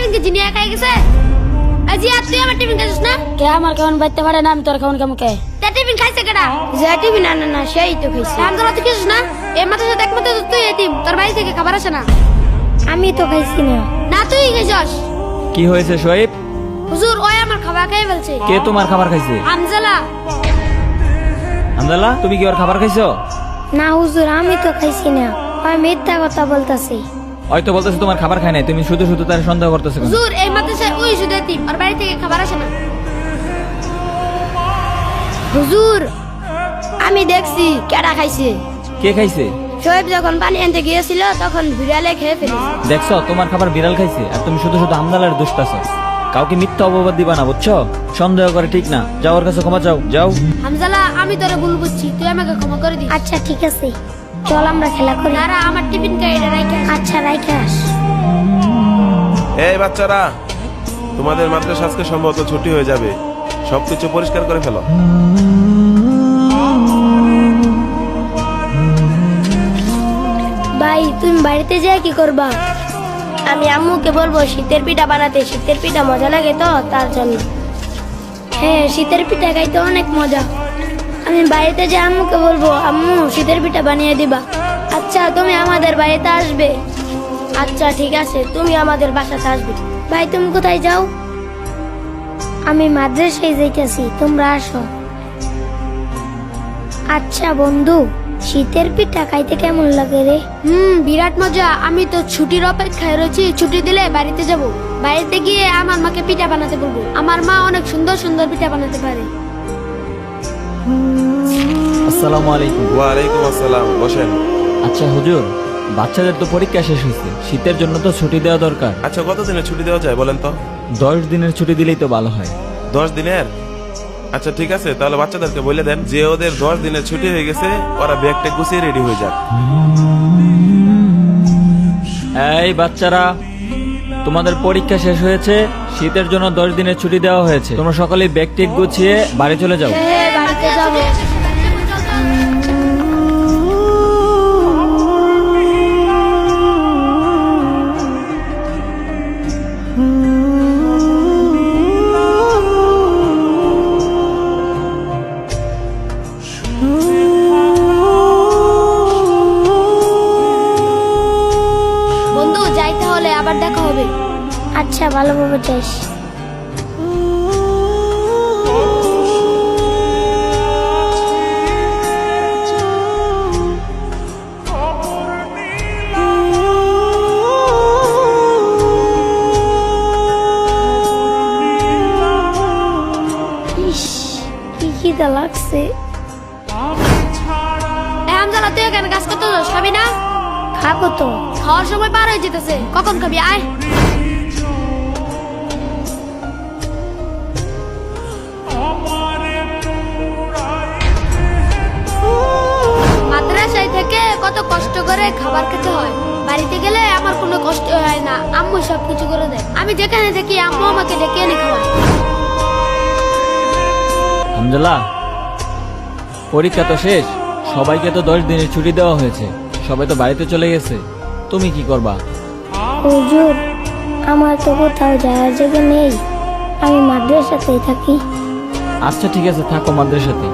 Tiffin কি জিনিয়া খাই গেছে? আজি আর তুই আমার টিফিন খাইছিস না? কে আমার কেমন বাইতে পারে না, আমি তোর কেমন কেমন কে তা টিফিন খাইছে কেডা? যে টিভি না না না সেই তো খাইছি। হামজালা তুই খাইছিস না? এই মাথার সাথে এক মাথা তুই এতিম, তোর বাড়ি থেকে খাবার আসে না। আমি তো খাইছি না। না তুই খাইছস। কি হয়েছে শোয়েব? হুজুর ওই আমার খাবার খাই বলছে। কে তোমার খাবার খাইছে? হামজালা। হামদাল্লাহ, তুমি কি ওর খাবার খাইছো? না হুজুর, আমি তো খাইছি না, আমি মিথ্যা কথা বলতাছি। হয়তো বলতেছে তোমার খাবার খায় নাই, তুমি শুধু শুধু তার সন্দেহ করতেছো কেন? হুজুর এই মাদ্রাসায় ওই শুধু এতিম, ওর বাড়ি থেকে খাবার আসে না। হুজুর আমি দেখছি কেডা খাইছে। কে খাইছে? শোয়েব যখন পানি আনতে গিয়েছিল তখন বিড়ালে খেয়ে ফেলেছে। দেখছো তোমার খাবার বিড়াল খাইছে, আর তুমি শুধু শুধু হামদালার দুষ্টাছো। কাউকে মিথ্যা অপবাদ দিবা না, বুঝছো? সন্দেহ করে ঠিক না। যাও ওর কাছে ক্ষমা চাও, যাও। হামজালা আমি তোরে ভুল বুঝছি, তুই আমাকে ক্ষমা করে দিস। আচ্ছা ঠিক আছে, চল আমরা খেলা করি। নারা আমার টিফিন খাই এটা রাইখা। আচ্ছা রাইখে আস। এই বাচ্চারা, তোমাদের মাদ্রাসা আজকে সম্ভবত ছুটি হয়ে যাবে, সবকিছু পরিষ্কার করে ফেলো। ভাই তুমি বাড়িতে যেয়ে কি করবা? আমি আম্মুকে বলবো শীতের পিঠা বানাতে, শীতের পিঠা মজা লাগে তো তার জন্য। হ্যাঁ শীতের পিঠা খাইতে অনেক মজা। আমি বাড়িতে যে আম্মুকে বলবো আম্মু শীতের পিঠা বানিয়ে দিবা। আচ্ছা তুমি আমাদের বাড়িতে আসবে? আচ্ছা ঠিক আছে, তুমি আমাদের বাসাতে আসবে। ভাই তুমি কোথায় যাও? আমি মাদ্রাসায় যাইতেছি, তোমরা আসো। আচ্ছা বন্ধু, শীতের পিঠা খাইতে কেমন লাগে রে? বিরাট মজা। আমি তো ছুটির অপেক্ষায় রয়েছি, ছুটি দিলে বাড়িতে যাব। বাড়িতে গিয়ে আমার মাকে পিঠা বানাতে বলবো। আমার মা অনেক সুন্দর সুন্দর পিঠা বানাতে পারে। আসসালামু আলাইকুম। ওয়ালাইকুম আসসালাম, বসেন। আচ্ছা হুজুর, বাচ্চাদের তো পরীক্ষা শেষ হয়েছে, শীতের জন্য তো ছুটি দেওয়া দরকার। আচ্ছা কতদিনের ছুটি দেওয়া যায় বলেন তো? 10 দিনের ছুটি দিলেই তো ভালো হয়। 10 দিনের? আচ্ছা ঠিক আছে, তাহলে বাচ্চাদেরকে বলে দেন যে ওদের 10 দিনের ছুটি হয়ে গেছে, ওরা ব্যাগটা গুছিয়ে রেডি হয়ে যাক। এই বাচ্চারা, তোমাদের পরীক্ষা শেষ হয়েছে, শীতের জন্য 10 দিনের ছুটি দেওয়া হয়েছে। তোমরা সকলেই ব্যাগ টেক গুছিয়ে বাড়ি চলে যাও। হ্যাঁ বাড়িতে যাবো। বন্ধু যাই তাহলে, আবার দেখা হবে। আচ্ছা ভালোভাবে যাস। ইস, কি খিদা লাগছে। হামজালা তুই এখানে কাজ করতে যাস, খাবি না? খাবো তো। খাওয়ার সময় পার হয়ে যেতেছে, কখন খাবি? আয়। মাদ্রাসায় থেকে কত কষ্ট করে খাবার খেতে হয়, বাড়িতে গেলে আমার কোনো কষ্ট হয় না, আম্মু সবকিছু করে দেয়। আমি যেখানে থাকি আম্মু আমাকে ডেকে এনে খাওয়ায়। হামজালা, পরীক্ষা তো শেষ, সবাইকে তো 10 দিনের ছুটি দেওয়া হয়েছে, সবাই তো বাড়িতে চলে গেছে। তুমি কি করবা? হুজুর আমার তো কোথাও যাওয়ার জায়গা নেই, আমি মাদ্রাসাতেই থাকি। আচ্ছা ঠিক আছে, থাকো মাদ্রাসাতে।